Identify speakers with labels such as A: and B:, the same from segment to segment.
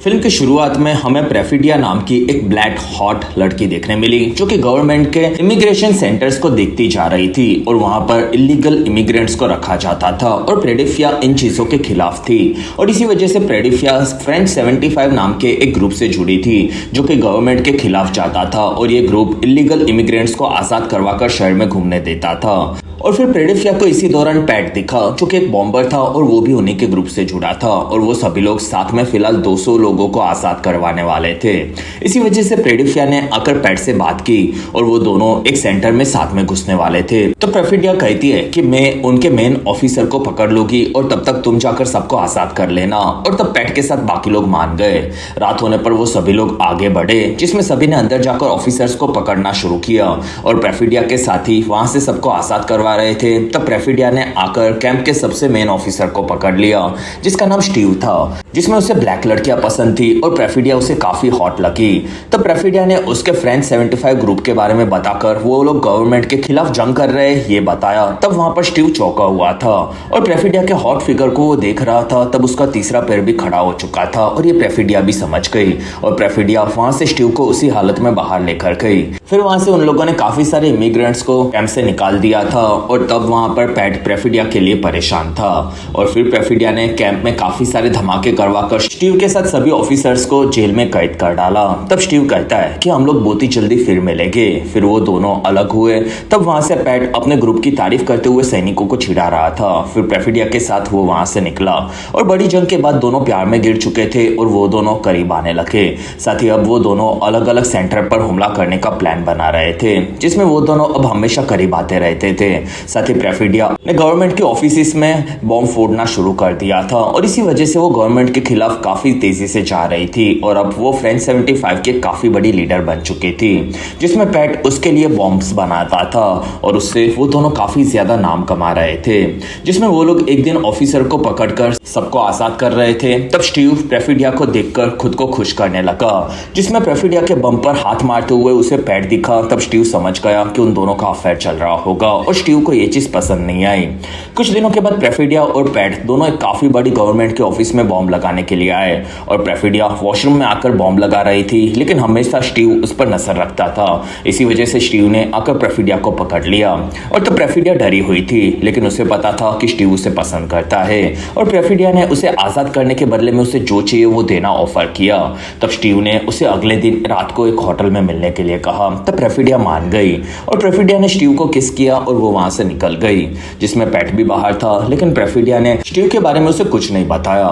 A: Film की शुरुआत में हमें प्रेफिडिया नाम की एक ब्लैक हॉट लड़की देखने मिली जो कि गवर्नमेंट के इमिग्रेशन सेंटर्स को देखती जा रही थी और वहां पर इलीगल इमिग्रेंट्स को रखा जाता था और प्रेडिफिया इन चीजों के खिलाफ थी और इसी वजह से प्रेडिफिया फ्रेंच 75 नाम के एक ग्रुप से जुड़ी थी जो कि गवर्नमेंट के खिलाफ जाता था और ये ग्रुप इलीगल इमिग्रेंट्स को आजाद करवाकर शहर में घूमने देता था। और फिर प्रेडिफिया को इसी दौरान पैट दिखा जो कि एक बॉम्बर था और वो भी उन्हीं के ग्रुप से जुड़ा था और वो सभी लोग साथ में फिलहाल 200 लोगों को आजाद करवाने वाले थे। इसी वजह से प्रेडिफिया ने आकर पैट से बात की और वो दोनों एक सेंटर में साथ में घुसने वाले थे। तो प्रेफिडिया कहती है कि मैं उनके मेन ऑफिसर को पकड़ लूंगी और तब तक तुम जाकर सबको आजाद कर लेना। और तब पैट के साथ बाकी लोग मान गए। रात होने पर वो सभी लोग आगे बढ़े जिसमें सभी ने अंदर जाकर ऑफिसर्स को पकड़ना शुरू किया और प्रेफिडिया के साथी वहां से सबको आजाद करवा रहे थे। तब प्रेफिडिया ने आकर कैंप के सबसे मेन ऑफिसर को पकड़ लिया जिसका नाम स्टीव था, जिसमें उसे ब्लैक लड़कियां पसंद थी और प्रेफिडिया उसे काफी हॉट लगी। तब प्रेफिडिया ने उसके फ्रेंच 75 ग्रुप के बारे में बताकर वो लोग गवर्नमेंट के खिलाफ जंग कर रहे हैं ये बताया। तब वहां पर स्टीव चौंका हुआ था और प्रेफिडिया के हॉट फिगर को वो देख रहा था। तब उसका तीसरा पैर भी खड़ा हो चुका था और ये प्रेफिडिया भी समझ गई और प्रेफिडिया वहां से स्टीव को उसी हालत में बाहर लेकर गई। फिर वहां से उन लोगों ने काफी सारे इमिग्रेंट्स को कैंप से निकाल दिया था और तब वहां पर पैट प्रेफिडिया के लिए परेशान था और फिर प्रेफिडिया ने कैंप में काफी सारे धमाके करवाकर स्टीव के साथ सभी ऑफिसर्स को जेल में कैद कर डाला। तब स्टीव कहता है कि हम लोग बहुत ही जल्दी फिर मिलेंगे। फिर वो दोनों अलग हुए। तब वहां से पैट अपने ग्रुप की तारीफ करते हुए सैनिकों को छिड़ा रहा था। फिर प्रेफिडिया के साथ वो वहां से निकला और बड़ी जंग के बाद दोनों प्यार में गिर चुके थे और वो दोनों करीब आने लगे। साथ ही अब वो दोनों अलग अलग सेंटर पर हमला करने का प्लान बना रहे थे जिसमें वो दोनों अब हमेशा करीब आते रहते थे। साथ ही प्रेफिडिया ने गवर्नमेंट के ऑफिस में बॉम्ब फोड़ना शुरू कर दिया था और इसी वजह से वो गवर्नमेंट के खिलाफ काफी तेजी से जा रही थी और अब वो फ्रेंच 75 के काफी बड़ी लीडर बन चुकी थी जिसमें पैट उसके लिए बॉम्ब्स बनाता था और उससे वो दोनों काफी ज्यादा नाम कमा रहे थे। जिसमें वो लोग एक दिन ऑफिसर को पकड़कर सबको आजाद कर रहे थे। तब स्टीव प्रेफिडिया को देखकर खुद को खुश करने लगा जिसमें प्रेफिडिया के बम पर हाथ मारते हुए उसे पैट दिखा। तब स्टीव समझ गया कि उन दोनों का अफेयर चल रहा होगा और स्टीव को ये चीज पसंद नहीं आई। कुछ दिनों के बाद प्रेफिडिया और पैट दोनों एक काफी बड़ी गवर्नमेंट के ऑफिस में बॉम्ब लगाने के लिए आए और प्रेफिडिया वॉशरूम में आकर बॉम्ब लगा रही थी लेकिन हमेशा स्टीव उस पर नजर रखता था। इसी वजह से स्टीव ने आकर प्रेफिडिया को पकड़ लिया और तब प्रेफिडिया डरी हुई थी लेकिन उसे पता था कि स्टीव उसे पसंद करता है और प्रेफिडिया ने उसे आजाद करने के बदले में उसे जो चाहिए वो देना ऑफर किया। तब स्टीव ने उसे अगले दिन रात को एक होटल में मिलने के लिए कहा। तब प्रेफिडिया मान गई और प्रेफिडिया ने स्टीव को किस किया और वो वहां से निकल गई जिसमें पैट भी बाहर था लेकिन प्रेफिडिया ने स्टीव के बारे में उसे कुछ नहीं बताया।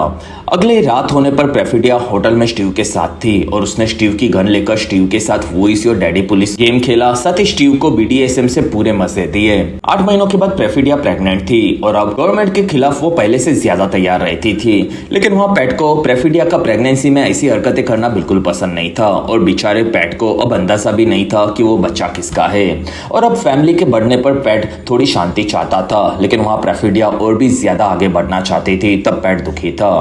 A: अगले रात होने पर प्रेफिडिया होटल में स्टीव के साथ थी और उसने स्टीव की गन लेकर स्टीव के साथ वो इस योर डैडी पुलिस गेम खेला। साथ ही स्टीव को BDSM से पूरे मजे दिए। 8 महीनों के बाद प्रेफिडिया प्रेग्नेंट थी और अब गवर्नमेंट के खिलाफ वो पहले से ज्यादा तैयार रहती थी लेकिन वहां पैट को प्रेफिडिया का प्रेगनेंसी में ऐसी हरकतें करना बिल्कुल पसंद नहीं था और बेचारे पैट को अब अंदाजा भी नहीं था कि वो बच्चा किसका है। और अब फैमिली के बढ़ने पर पैट थोड़ी शांति चाहता था लेकिन वहां प्रेफिडिया और भी ज्यादा आगे बढ़ना चाहती थी। तब पैट दुखी था।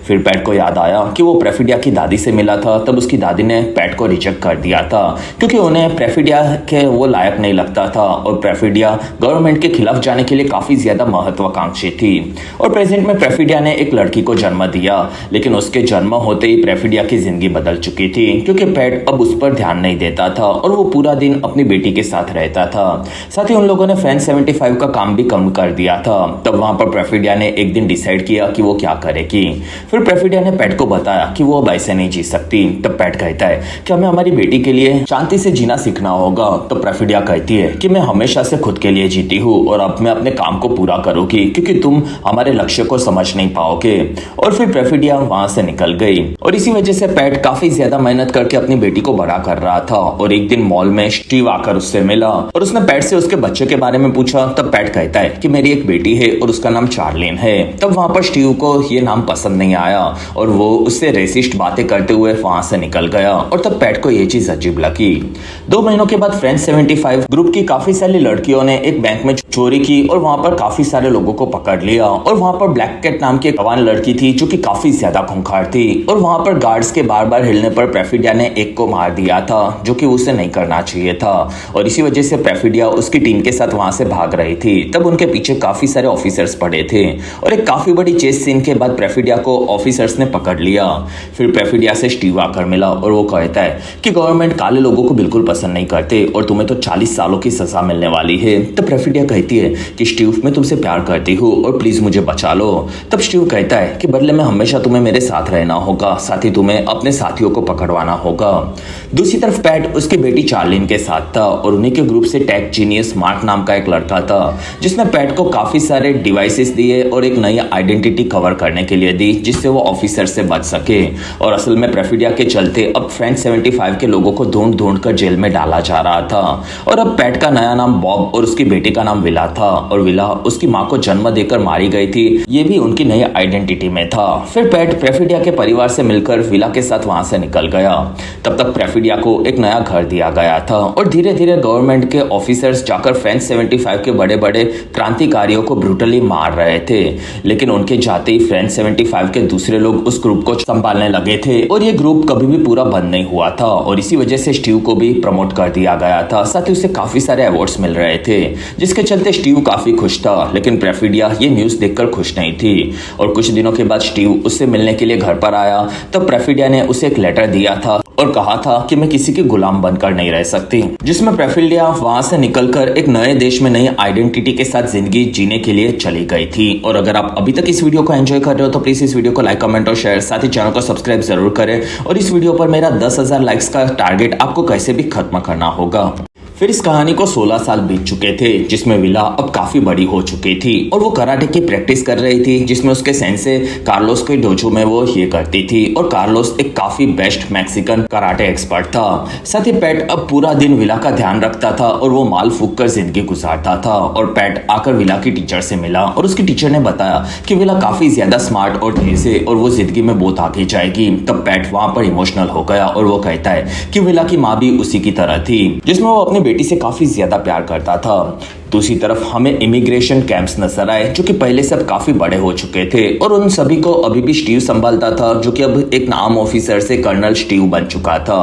A: फिर पैट को याद आया कि वो प्रेफिडिया की दादी से मिला था। तब उसकी दादी ने पैट को रिजेक्ट कर दिया था क्योंकि उन्हें प्रेफिडिया के वो लायक नहीं लगता था और प्रेफिडिया गवर्नमेंट के खिलाफ जाने के लिए काफी ज्यादा महत्वाकांक्षी थी। और प्रेजेंट में प्रेफिडिया ने एक लड़की को जन्म दिया लेकिन उसके जन्म होते ही प्रेफिडिया की जिंदगी बदल चुकी थी क्योंकि पैट अब उस पर ध्यान नहीं देता था और वो पूरा दिन अपनी बेटी के साथ रहता था। साथ ही उन लोगों ने फ्रेंच 75 का काम भी कम कर दिया था। तब वहां पर प्रेफिडिया ने एक दिन डिसाइड किया कि वो क्या करेगी। फिर प्रेफिडिया ने पैट को बताया कि वो अब ऐसे नहीं जी सकती। तब पैट कहता है कि हमें हमारी बेटी के लिए शांति से जीना सीखना होगा। तो प्रेफिडिया कहती है कि मैं हमेशा से खुद के लिए जीती हूँ और अब मैं अपने काम को पूरा करूंगी क्योंकि तुम हमारे लक्ष्य को समझ नहीं पाओगे। और फिर प्रेफिडिया वहां से निकल गई और इसी वजह से पैट काफी ज्यादा मेहनत करके अपनी बेटी को बड़ा कर रहा था। और एक दिन मॉल में स्टीव आकर उससे मिला और उसने पैट से उसके बच्चे के बारे में पूछा। तब पैट कहता है कि मेरी एक बेटी है और उसका नाम चार्लिन है। तब वहां पर स्टीव को ये नाम पसंद नहीं आया और वो उससे रेसिस्ट बातें करते हुए वहां से निकल गया और तब पैट को ये चीज अजीब लगी। 2 महीनों के बाद फ्रेंच 75 ग्रुप की काफी सारी लड़कियों ने एक बैंक में चोरी की और वहां पर काफी सारे लोगों को पकड़ लिया और वहां पर ब्लैक कैट नाम की एक जवान लड़की थी जो कि काफी ज्यादा खूंखार थी और वहां पर गार्ड्स के बार बार हिलने पर प्रेफिडिया ने एक को मार दिया था जो कि उसे नहीं करना चाहिए था और इसी वजह से प्रेफिडिया उसकी टीम के साथ वहां से भाग रही थी। तब उनके पीछे काफी सारे ऑफिसर्स पड़े थे और एक काफी बड़ी चेस सीन के बाद प्रेफिडिया को ऑफिसर्स ने पकड़ लिया। फिर प्रेफिडिया से स्टीव आकर मिला और वो कहता है कि गवर्नमेंट काले लोगों को बिल्कुल पसंद नहीं करते और तुम्हें तो 40 सालों की सजा मिलने वाली है। तब प्रेफिडिया कहती है कि स्टीव, मैं तुमसे प्यार करती हूँ और प्लीज मुझे बचा लो। तब स्टीव कहता है कि बदले में हमेशा तुम्हें मेरे साथ रहना होगा, साथ ही तुम्हें अपने साथियों को पकड़वाना होगा। दूसरी तरफ पैट उसकी बेटी चार्लिन के साथ था और उन्हीं के ग्रुप से टेक जीनियस मार्क नाम का एक लड़का था, जिसने पैट को काफी सारे डिवाइसेस दिए और एक नई आइडेंटिटी कवर करने के लिए दी, जिससे वो ऑफिसर से बच सके। और असल में प्रेफिडिया के चलते अब फ्रेंच 75 के लोगों को ढूंढ ढूंढ कर जेल में डाला जा रहा था। और अब पैट का नया नाम बॉब और उसकी बेटी का नाम विला था, और विला उसकी माँ को जन्म देकर मारी गई थी, ये भी उनकी नई आइडेंटिटी में था। फिर पैट प्रेफिडिया के परिवार से मिलकर विला के साथ वहां से निकल गया। तब तक प्रेफिडिया को एक नया घर दिया गया था और धीरे धीरे गवर्नमेंट के ऑफिसर्स जाकर फ्रेंच 75 के बड़े बड़े क्रांतिकारियों को ब्रूटली मार रहे थे। लेकिन उनके जाते ही फ्रेंच 75 के दूसरे लोग उस ग्रुप को संभालने लगे थे और ये ग्रुप कभी भी पूरा बंद नहीं हुआ था। और इसी वजह से स्टीव को भी प्रमोट कर दिया गया था, साथ ही उसे काफी सारे अवार्ड्स मिल रहे थे, जिसके चलते स्टीव काफी खुश था। लेकिन प्रेफिडिया ये न्यूज देखकर खुश नहीं थी और कुछ दिनों के बाद स्टीव उससे मिलने के लिए घर पर आया। तब प्रेफिडिया ने उसे एक लेटर दिया था और कहा था कि मैं किसी की गुलाम बनकर नहीं रह सकती, जिसमें प्रेफिडिया वहां से निकलकर एक नए देश में नई आइडेंटिटी के साथ जिंदगी जीने के लिए चली गई थी। और अगर आप अभी तक इस वीडियो को एंजॉय कर रहे हो तो प्लीज इस वीडियो को लाइक, कमेंट और शेयर, साथ ही चैनल को सब्सक्राइब जरूर करें। और इस वीडियो पर मेरा 10,000 लाइक्स का टारगेट आपको कैसे भी खत्म करना होगा। फिर इस कहानी को 16 साल बीत चुके थे, जिसमें विला अब काफी बड़ी हो चुकी थी और वो कराटे की प्रैक्टिस कर रही थी, जिसमें उसके सेंसे कार्लोस के डोजो में वो ये करती थी। और कार्लोस एक काफी बेस्ट मैक्सिकन कराटे एक्सपर्ट था। साथ ही पैट अब पूरा दिन विला का ध्यान रखता था और वो माल फूक कर जिंदगी गुजारता था। और पैट आकर विला की टीचर से मिला और उसकी टीचर ने बताया कि विला काफी ज्यादा स्मार्ट और तेज है और वो जिंदगी में बहुत आगे जाएगी। तब पैट वहां पर इमोशनल हो गया और वो कहता है कि विला की माँ भी उसी की तरह थी, जिसमें वो अपनी बेटी से काफी ज्यादा प्यार करता था। दूसरी तरफ हमें इमिग्रेशन कैंप्स नजर आए, जो कि पहले से अब काफी बड़े हो चुके थे और उन सभी को अभी भी स्टीव संभालता था, जो कि अब एक नाम ऑफिसर से कर्नल स्टीव बन चुका था।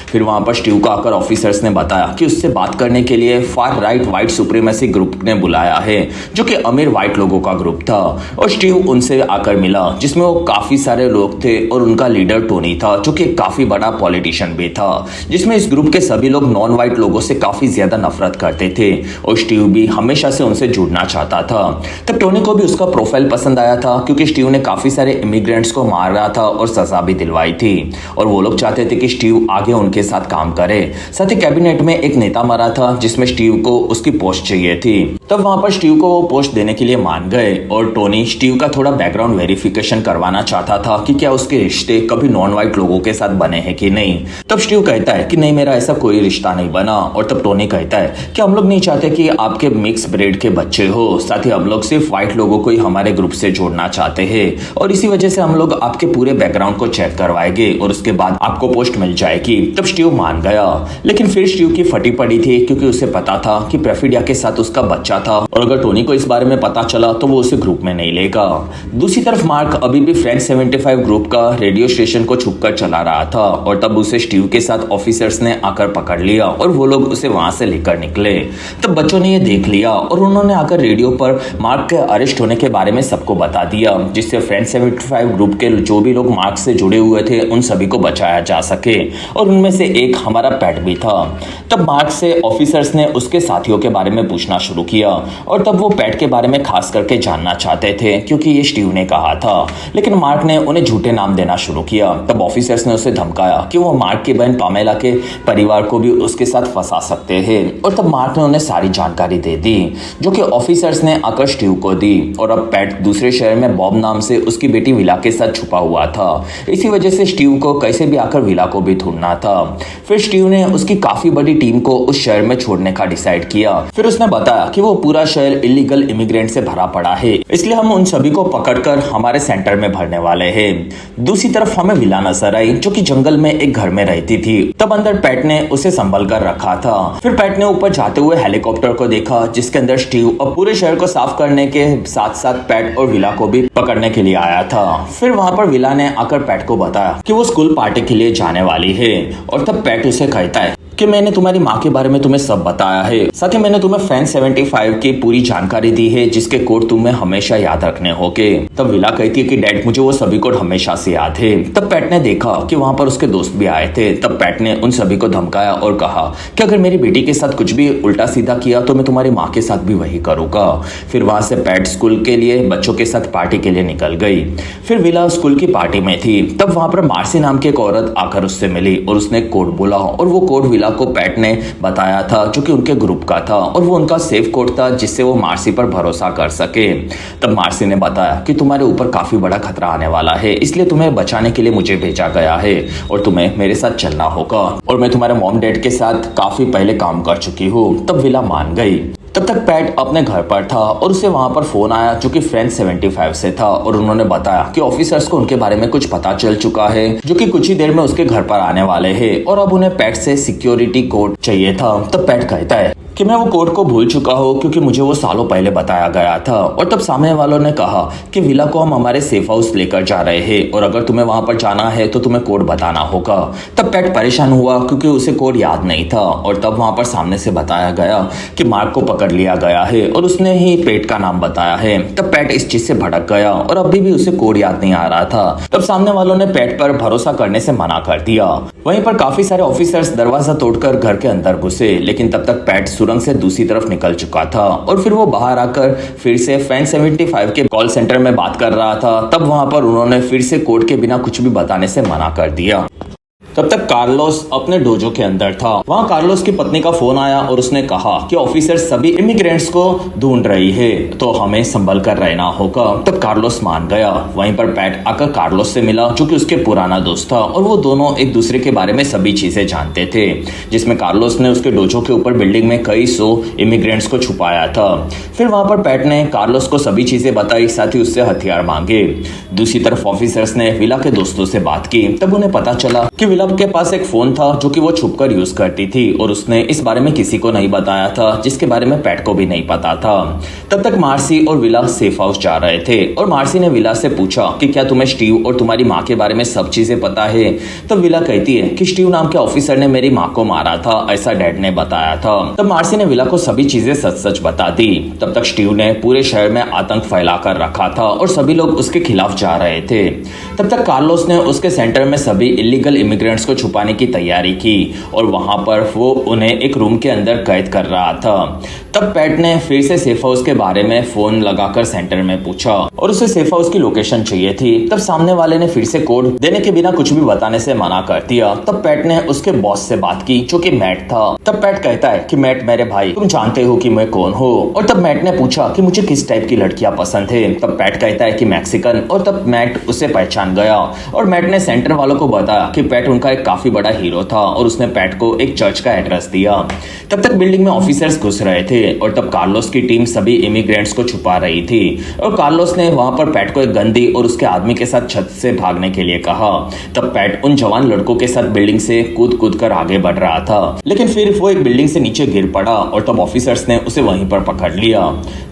A: फिर वहां पर स्टीव को आकर ऑफिसर्स ने बताया कि उससे बात करने के लिए far right white supremacy group ने बुलाया है, जो कि अमीर व्हाइट लोगों का ग्रुप था। और स्टीव उनसे आकर मिला, जिसमें वो काफी सारे लोग थे और उनका लीडर टोनी था, जो कि काफी बड़ा पॉलिटिशियन भी था, जिसमें इस ग्रुप के सभी लोग नॉन व्हाइट लोगों से काफी ज्यादा नफरत करते थे और स्टीव भी हमेशा से उनसे जुड़ना चाहता था। तब टोनी को भी उसका प्रोफाइल पसंद आया था, क्योंकि स्टीव ने काफी सारे इमिग्रेंट्स को मार रहा था और सजा भी दिलवाई थी और वो लोग चाहते थे कि स्टीव आगे उनके साथ काम करे। साथ ही कैबिनेट में एक नेता मरा था, जिसमें स्टीव को उसकी पोस्ट चाहिए थी। तब वहां पर स्टीव को वो पोस्ट देने के लिए मान गए और टोनी स्टीव का थोड़ा बैकग्राउंड वेरिफिकेशन करवाना चाहता था कि क्या उसके रिश्ते कभी नॉन व्हाइट लोगों के साथ बने हैं कि नहीं। तब स्टीव कहता है कि नहीं, मेरा ऐसा कोई रिश्ता नहीं बना। और तब टोनी कहता है कि हम लोग नहीं चाहते कि आपके मिक्स ब्रीड के बच्चे हो, साथ ही हम लोग सिर्फ व्हाइट लोगों को ही हमारे ग्रुप से जोड़ना चाहते हैं और इसी वजह से हम लोग आपके पूरे बैकग्राउंड को चेक करवाएंगे और उसके बाद आपको पोस्ट मिल जाएगी। तब स्टीव मान गया, लेकिन फिर स्टीव की फटी पड़ी थी, क्योंकि उसे पता था कि प्रेफिडिया के साथ उसका बच्चा था और अगर टोनी को इस बारे में पता चला तो वो उसे ग्रुप में नहीं लेगा। दूसरी तरफ मार्क अभी भी फ्रेंच 75 ग्रुप का रेडियो स्टेशन को छुपकर चला रहा था और तब उसे स्टीव के साथ ऑफिसर्स ने आकर पकड़ लिया और वो लोग उसे वहां से लेकर निकले। तब बच्चों ने ये देख लिया और उन्होंने आकर रेडियो पर मार्क के अरेस्ट होने के बारे में सबको बता दिया, जिससे फ्रेंच 75 ग्रुप के जो भी लोग मार्क से जुड़े हुए थे उन सभी को बचाया जा सके और उनमें से एक हमारा पैट भी था। तब मार्क से ऑफिसर्स ने उसके साथियों के बारे में पूछना शुरू किया और तब वो पैट के बारे में खास करके जानना चाहते थे, क्योंकि ये स्टीव ने कहा था। लेकिन मार्क ने उन्हें झूठे नाम देना शुरू किया। तब ऑफिसर्स ने उसे धमकाया कि वो मार्क की बहन पामेला के परिवार को भी उसके साथ फंसा सकते हैं और तब मार्क ने उन्हें सारी जानकारी दे दी, जो कि ऑफिसर्स ने आकर स्टीव को दी। और अब पैट दूसरे शहर में बॉब नाम से उसकी बेटी विला के साथ छुपा हुआ था। इसी वजह से स्टीव को कैसे भी आकर विला को भी ढूंढना था। फिर स्टीव ने उसकी काफी बड़ी टीम को उस शहर में छोड़ने का डिसाइड किया। फिर उसने बताया कि वो पूरा शहर इलीगल इमिग्रेंट से भरा पड़ा है, इसलिए हम उन सभी को पकड़कर हमारे सेंटर में भरने वाले हैं। दूसरी तरफ हमें विला नजर आई, जो कि जंगल में एक घर में रहती थी। तब अंदर पैट ने उसे संभल कर रखा था। फिर पैट ने ऊपर जाते हुए हेलीकॉप्टर को देखा, जिसके अंदर स्टीव और पूरे शहर को साफ करने के साथ साथ पैट और विला को भी पकड़ने के लिए आया था। फिर वहां पर विला ने आकर पैट को बताया कि वो स्कूल पार्टी के लिए जाने वाली है और तब पैट उसे कहता है कि मैंने तुम्हारी माँ के बारे में तुम्हें सब बताया है, साथ ही मैंने तुम्हें फ्रेंच 75 की पूरी जानकारी दी है जिसके कोड तुम्हें हमेशा याद रखने होंगे। तब विला कहती है कि डैड मुझे वो सभी कोड हमेशा से याद है। तब पैट ने देखा कि वहां पर उसके दोस्त भी आए थे। तब पैट ने उन सभी को धमकाया और कहा कि अगर मेरी बेटी के साथ कुछ भी उल्टा सीधा किया तो मैं तुम्हारी माँ के साथ भी वही करूंगा। फिर वहां से पैट स्कूल के लिए बच्चों के साथ पार्टी के लिए निकल गई। फिर विला स्कूल की पार्टी में थी। तब वहां पर मार्सी नाम की एक औरत आकर उससे मिली और उसने कोड बोला और वो कोड विला को पैट ने बताया था जो कि उनके ग्रुप का था और वो उनका सेफ कोड था जिससे वो मार्सी पर भरोसा कर सके। तब मार्सी ने बताया कि तुम्हारे ऊपर काफी बड़ा खतरा आने वाला है, इसलिए तुम्हें बचाने के लिए मुझे भेजा गया है और तुम्हें मेरे साथ चलना होगा और मैं तुम्हारे मॉम डैड के साथ काफी पहले काम कर चुकी हूँ। तब विला मान गई। तब तक पैट अपने घर पर था और उसे वहां पर फोन आया जो कि फ्रेंच 75 से था और उन्होंने बताया कि ऑफिसर्स को उनके बारे में कुछ पता चल चुका है जो कि कुछ ही देर में उसके घर पर आने वाले हैं और अब उन्हें पैट से सिक्योरिटी कोड चाहिए था। तब पैट कहता है कि मैं वो कोड को भूल चुका हूँ क्योंकि मुझे वो सालों पहले बताया गया था। और तब सामने वालों ने कहा कि विला को हम हमारे सेफ हाउस लेकर जा रहे हैं और अगर तुम्हें वहां पर जाना है तो तुम्हें कोड बताना होगा। तब पैट परेशान हुआ क्योंकि उसे कोड याद नहीं था और तब वहां पर सामने से बताया गया कि मार्क को पकड़ लिया गया है और उसने ही पेट का नाम बताया है। तब पैट इस चीज से भड़क गया और अभी भी उसे कोड याद नहीं आ रहा था। तब सामने वालों ने पैट पर भरोसा करने से मना कर दिया। वहीं पर काफी सारे ऑफिसर्स दरवाजा तोड़कर घर के अंदर घुसे, लेकिन तब तक पैट सुरंग से दूसरी तरफ निकल चुका था और फिर वो बाहर आकर फिर से फ्रेंच 75 के कॉल सेंटर में बात कर रहा था। तब वहां पर उन्होंने फिर से कोड के बिना कुछ भी बताने से मना कर दिया। तब तक कार्लोस अपने डोजो के अंदर था। वहां कार्लोस की पत्नी का फोन आया और उसने कहा कि ऑफिसर सभी इमिग्रेंट्स को ढूंढ रही है तो हमें संभल कर रहना होगा। तब कार्लोस मान गया। वहीं पर पैट आकर कार्लोस से मिला जो कि उसके पुराना दोस्त था और वो दोनों एक दूसरे के बारे में सभी चीजें जानते थे, जिसमें कार्लोस ने उसके डोजो के ऊपर बिल्डिंग में कई 100 इमिग्रेंट्स को छुपाया था। फिर वहां पर पैट ने कार्लोस को सभी चीजें बताई, साथ ही उससे हथियार मांगे। दूसरी तरफ ऑफिसर्स ने विला के दोस्तों से बात की। तब उन्हें पता चला कि विला के पास एक फोन था जो कि वो छुपकर यूज करती थी और उसने इस बारे में किसी को नहीं बताया था, जिसके बारे में पैट को भी नहीं पता था। तब तक मार्सी और विला सेफ हाउस जा रहे थे और मार्सी ने विला से पूछा कि क्या तुम्हें स्टीव और तुम्हारी माँ के बारे में सब चीजें पता है। तब विला कहती है कि स्टीव नाम के ऑफिसर ने मेरी माँ को मारा था, ऐसा डैड ने बताया था। तब मार्सी ने विला को सभी चीजें सच सच बता दी। तब तक स्टीव ने पूरे शहर में आतंक फैला कर रखा था और सभी लोग उसके खिलाफ जा रहे थे। तब तक कार्लोस ने उसके सेंटर में सभी इलीगल इमिग्रेंट्स को छुपाने की तैयारी की और वहां पर वो उन्हें एक रूम के अंदर कैद कर रहा था। तब पैट ने फिर से सेफ हाउस के बारे में फोन लगाकर सेंटर में पूछा और उसे सेफ हाउस की लोकेशन चाहिए थी। तब सामने वाले ने फिर से कोड देने के बिना कुछ भी बताने से मना कर दिया। तब पैट ने उसके बॉस से बात की जो कि मैट था। तब पैट कहता है कि मैट मेरे भाई, तुम जानते हो कि मैं कौन हूँ। और तब मैट ने पूछा कि मुझे किस टाइप की लड़कियां पसंद है। तब पैट कहता है कि मैक्सिकन। और तब मैट उसे पहचान गया और मैट ने सेंटर वालों को बताया कि पैट उनका एक काफी बड़ा हीरो था और उसने पैट को एक चर्च का एड्रेस दिया। तब तक बिल्डिंग में ऑफिसर्स घुस रहे थे और तब कार्लोस की टीम सभी इमिग्रेंट्स को छुपा रही थी और कार्लोस ने वहां पर पैट को एक गन दी और उसके आदमी के साथ छत से भागने के लिए कहा। तब पैट उन जवान लड़कों के साथ बिल्डिंग से कूद कूद कर आगे बढ़ रहा था, लेकिन फिर वो एक बिल्डिंग से नीचे गिर पड़ा और तब ऑफिसर्स ने उसे वहीं पर पकड़ लिया।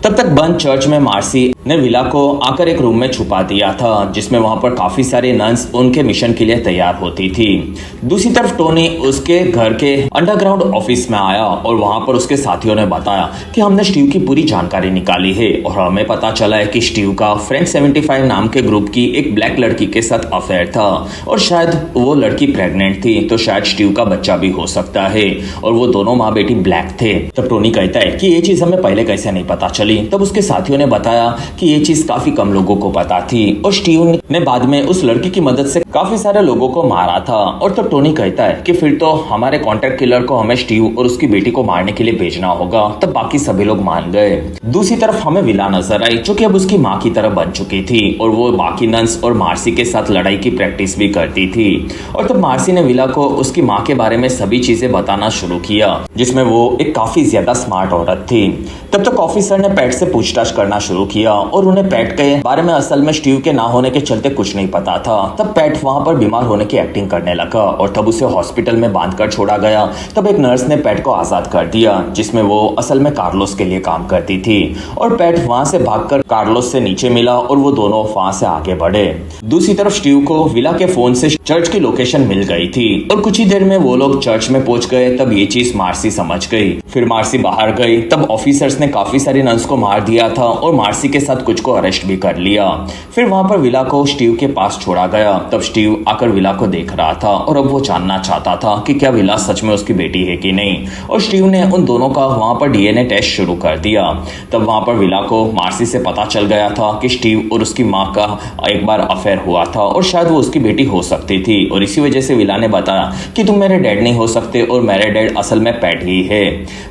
A: तब तक बंद चर्च में मार्सी ने विला को आकर एक रूम में छुपा दिया था, जिसमें वहां पर काफी सारे नन्स उनके मिशन के लिए तैयार होती थी। दूसरी तरफ टोनी उसके घर के अंडरग्राउंड ऑफिस में आया और वहां पर उसके साथियों ने बताया कि हमने स्टीव की पूरी जानकारी निकाली है और हमें पता चला है कि स्टीव का फ्रेंच 75 नाम के ग्रुप की एक ब्लैक लड़की के साथ अफेयर था और शायद वो लड़की प्रेग्नेंट थी, तो शायद स्टीव का बच्चा भी हो सकता है और वो दोनों माँ बेटी ब्लैक थे। तब टोनी कहता है कि ये चीज हमें पहले कैसे नहीं पता चली। तब उसके साथियों ने बताया कि ये चीज काफी कम लोगों को पता थी और स्टीव ने बाद में उस लड़की की मदद से काफी सारे लोगों को मारा था। और तब टोनी कहता है कि फिर तो हमारे कॉन्ट्रैक्ट किलर को हमें स्टीव और उसकी बेटी को मारने के लिए भेजना होगा। तब बाकी सभी लोग मान गए। दूसरी तरफ हमें विला नजर आई जो कि अब उसकी माँ की तरह बन चुकी थी और वो बाकी नन्स और मार्सी के साथ लड़ाई की प्रैक्टिस भी करती थी। और तब मार्सी ने विला को उसकी माँ के बारे में सभी चीजें बताना शुरू किया, जिसमें वो एक काफी ज्यादा स्मार्ट औरत थी। तब तक ऑफिसर ने पैट से पूछताछ करना शुरू किया और उन्हें पैट के बारे में असल में स्टीव के ना होने के चलते कुछ नहीं पता था। तब पैट वहां पर बीमार होने की एक्टिंग करने लगा और तब उसे हॉस्पिटल में बांधकर छोड़ा गया। तब एक नर्स ने पैट को आजाद कर दिया, जिसमें वो असल में कार्लोस के लिए काम करती थी। और पैट वहां से भागकर कार्लोस से नीचे मिला और वो दोनों वहां से आगे बढ़े। दूसरी तरफ स्टीव को विला के फोन से चर्च की लोकेशन मिल गई थी और कुछ ही देर में वो लोग चर्च में पहुंच गए। तब ये चीज मार्सी समझ गई। फिर मार्सी बाहर गई। तब ऑफिसर्स ने काफी सारी नन्स को मार दिया था और मार्सी के साथ कुछ को अरेस्ट भी कर लिया। फिर वहां पर विला को स्टीव के पास छोड़ा गया। तब स्टीव आकर विला को देख रहा था और अब वो जानना चाहता था कि क्या विला सच में उसकी बेटी है कि नहीं। और स्टीव ने उन दोनों का वहां पर डीएनए टेस्ट शुरू कर दिया। तब वहां पर विला को मार्सी से पता चल गया था कि स्टीव और उसकी माँ का एक बार अफेयर हुआ था और शायद वो उसकी बेटी हो सकती थी। और इसी वजह से विला ने बताया कि तुम मेरे डैड नहीं हो सकते और मेरे डैड असल में पैट ही है।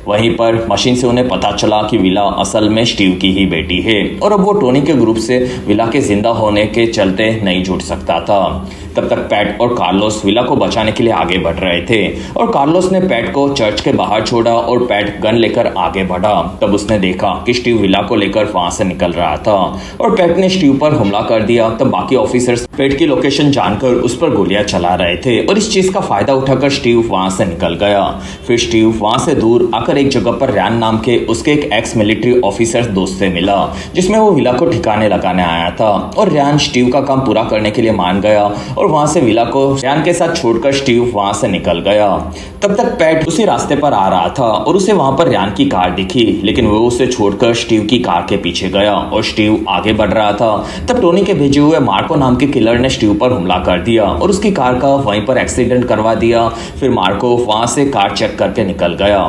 A: वहीं पर मशीन से उन्हें पता चला कि विला असल में स्टीव की ही बेटी है और अब वो टोनी के ग्रुप से विला के जिंदा होने के चलते नहीं जुड़ सकता था। तब तक पैट और कार्लोस विला को बचाने के लिए आगे बढ़ रहे थे और कार्लोस ने पैट को चर्च के बाहर छोड़ा और पैट गन लेकर आगे बढ़ा। तब उसने देखा कि स्टीव विला को लेकर वहां से निकल रहा था और पैट ने स्टीव पर हमला कर दिया। तब बाकी ऑफिसर्स पैट की लोकेशन जानकर उस पर गोलियां चला रहे थे और इस चीज का फायदा उठाकर स्टीव वहां से निकल गया। फिर स्टीव वहां से दूर आकर एक जगह पर रैन नाम के उसके एक एक्स मिलिट्री ऑफिसर दोस्त से मिला, जिसमें वो विला को ठिकाने लगाने आया था। और रैन स्टीव का काम पूरा करने के लिए मान गया और वहां से विला को रैन के साथ छोड़कर स्टीव वहां से निकल गया। तब तक पैट उसी रास्ते पर आ रहा था और उसे वहां पर रैन की कार दिखी, लेकिन वो उसे छोड़कर स्टीव की कार के पीछे गया और स्टीव आगे बढ़ रहा था। तब टोनी के भेजे हुए मार्को नाम के किलर ने स्टीव पर हमला कर दिया और उसकी कार का वहीं पर एक्सीडेंट करवा दिया। फिर मार्को वहां से कार चेक करके निकल गया।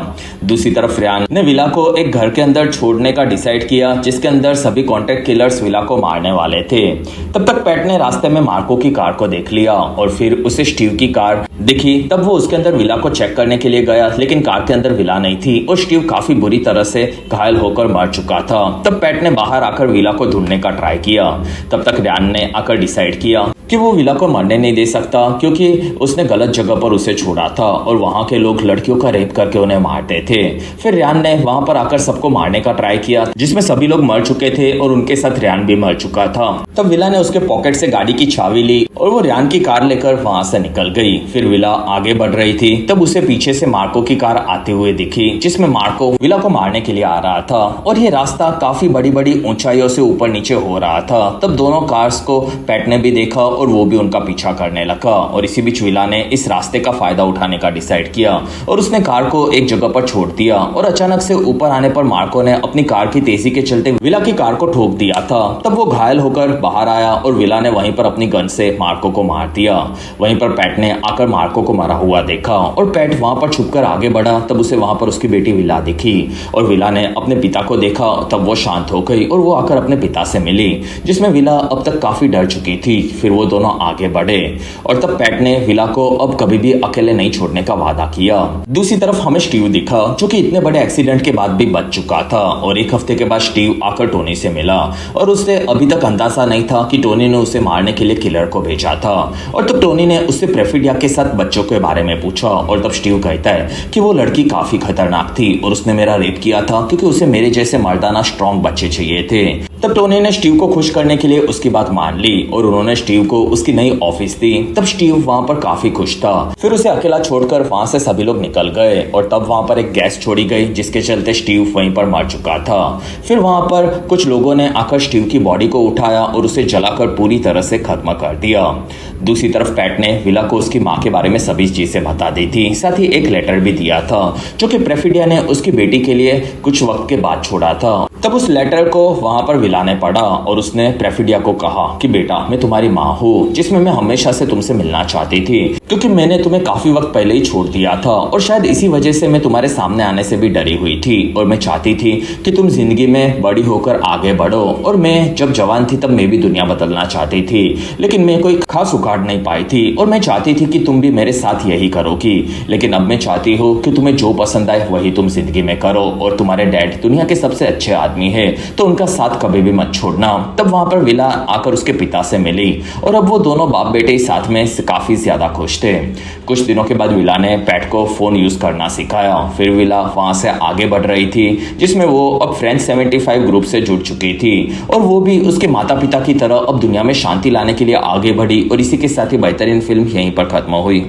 A: दूसरी तरफ रैन ने विला को एक घर के अंदर छोड़ने का डिसाइड किया, जिसके अंदर सभी कॉन्टेक्ट किलर्स विला को मारने वाले थे। तब तक पैट ने रास्ते में मार्को की कार को देख लिया और फिर उसे स्टीव की कार दिखी। तब वो उसके अंदर विला को चेक करने के लिए गया, लेकिन कार के अंदर विला नहीं थी और स्टीव काफी बुरी तरह से घायल होकर मर चुका था। तब पैट ने बाहर आकर विला को ढूंढने का ट्राई किया। तब तक रैन ने आकर डिसाइड किया कि वो विला को मरने नहीं दे सकता, क्योंकि उसने गलत जगह पर उसे छोड़ा था और वहां के लोग लड़कियों का रेप करके उन्हें मारते थे। फिर रैन ने वहां पर आकर सबको मारने का ट्राई किया, जिसमें सभी लोग मर चुके थे और उनके साथ रैन भी मर चुका था। तब विला ने उसके पॉकेट से गाड़ी की चाबी ली और वो रैन की कार लेकर वहां से निकल गई। फिर विला आगे बढ़ रही थी। तब उसे पीछे से मार्को की कार आते हुए दिखी, जिसमें मार्को विला को मारने के लिए आ रहा था और ये रास्ता काफी बड़ी बड़ी ऊंचाइयों से ऊपर नीचे हो रहा था। तब दोनों कार्स को पैट ने भी देखा और वो भी उनका पीछा करने लगा और इसी बीच विला ने इस रास्ते का फायदा उठाने का डिसाइड किया और उसने कार को एक जगह पर छोड़ दिया। और अचानक से ऊपर आने पर मार्को ने अपनी कार की तेजी के चलते विला की कार को ठोक दिया था। तब वो घायल होकर बाहर आया और विला ने वहीं पर अपनी गन से मार्को को मार दिया। वहीं पर पैट ने आकर मार्को को मरा हुआ देखा और पैट वहां पर छुपकर आगे बढ़ा। तब उसे वहां पर उसकी बेटी विला दिखी और विला ने अपने पिता को देखा। तब वो शांत हो गई और वो आकर अपने पिता से मिली, जिसमें विला अब तक काफी डर चुकी थी। फिर वो दोनों आगे बढ़े और तब पैट ने विला को अब कभी भी अकेले नहीं छोड़ने का वादा किया। दूसरी तरफ हमें स्टीव दिखा, जो कि इतने बड़े एक्सीडेंट के बाद भी बच चुका था। और एक हफ्ते के बाद स्टीव आकर टोनी से मिला और उसे अभी तक अंदाजा नहीं था कि टोनी ने उसे मारने के लिए किलर को भेजा था। और तब टोनी ने उससे प्रेफिडिया के साथ बच्चों के बारे में पूछा और तब स्टीव कहता है कि वो लड़की काफी खतरनाक थी और उसने मेरा रेप किया था, क्योंकि उसे मेरे जैसे मर्दाना स्ट्रॉन्ग बच्चे चाहिए थे। तब टोनी ने स्टीव को खुश करने के लिए उसकी बात मान ली और उन्होंने स्टीव को उसकी नई ऑफिस दी। तब स्टीव वहां पर काफी खुश था। फिर उसे अकेला छोड़कर वहां से सभी लोग निकल गए और तब वहां पर एक गैस छोड़ी गई, जिसके चलते स्टीव वहीं पर मर चुका था। फिर वहां पर कुछ लोगों ने आकर स्टीव की बॉडी को उठाया और उसे जलाकर पूरी तरह से खत्म कर दिया। दूसरी तरफ पैट ने विला को उसकी माँ के बारे में सभी चीजें बता दी थी। साथ ही एक लेटर भी दिया था, जो कि प्रेफिडिया ने उसकी बेटी के लिए कुछ वक्त के बाद छोड़ा था। तब उस लेटर को वहां पर विला ने पढ़ा और उसने प्रेफिडिया को कहा कि बेटा, मैं तुम्हारी माँ हूँ, जिसमें मैं हमेशा से तुमसे मिलना चाहती थी, क्योंकि मैंने तुम्हें काफी वक्त पहले ही छोड़ दिया था और शायद इसी वजह से मैं तुम्हारे सामने आने से भी डरी हुई थी। और मैं चाहती थी कि तुम जिंदगी में बड़ी होकर आगे बढ़ो। और मैं जब जवान थी तब मैं भी दुनिया बदलना चाहती थी, लेकिन मैं कोई खास उखाड़ नहीं पाई थी। और मैं चाहती थी कि तुम भी मेरे साथ यही करोगी, लेकिन अब मैं चाहती हूँ कि तुम्हें जो पसंद आए वही तुम जिंदगी में करो। और तुम्हारे डैड दुनिया के सबसे अच्छे आदमी आदमी है तो उनका साथ कभी भी मत छोड़ना। तब वहां पर विला आकर उसके पिता से मिली और अब वो दोनों बाप बेटे साथ में काफी ज्यादा खुश थे। कुछ दिनों के बाद विला ने पैट को फोन यूज करना सिखाया। फिर विला वहां से आगे बढ़ रही थी जिसमें वो अब फ्रेंड्स 75 ग्रुप से जुड़ चुकी थी और वो भी उसके माता पिता की तरह अब दुनिया में शांति लाने के लिए आगे बढ़ी। और इसी के साथ ही बेहतरीन फिल्म यहीं पर खत्म हुई।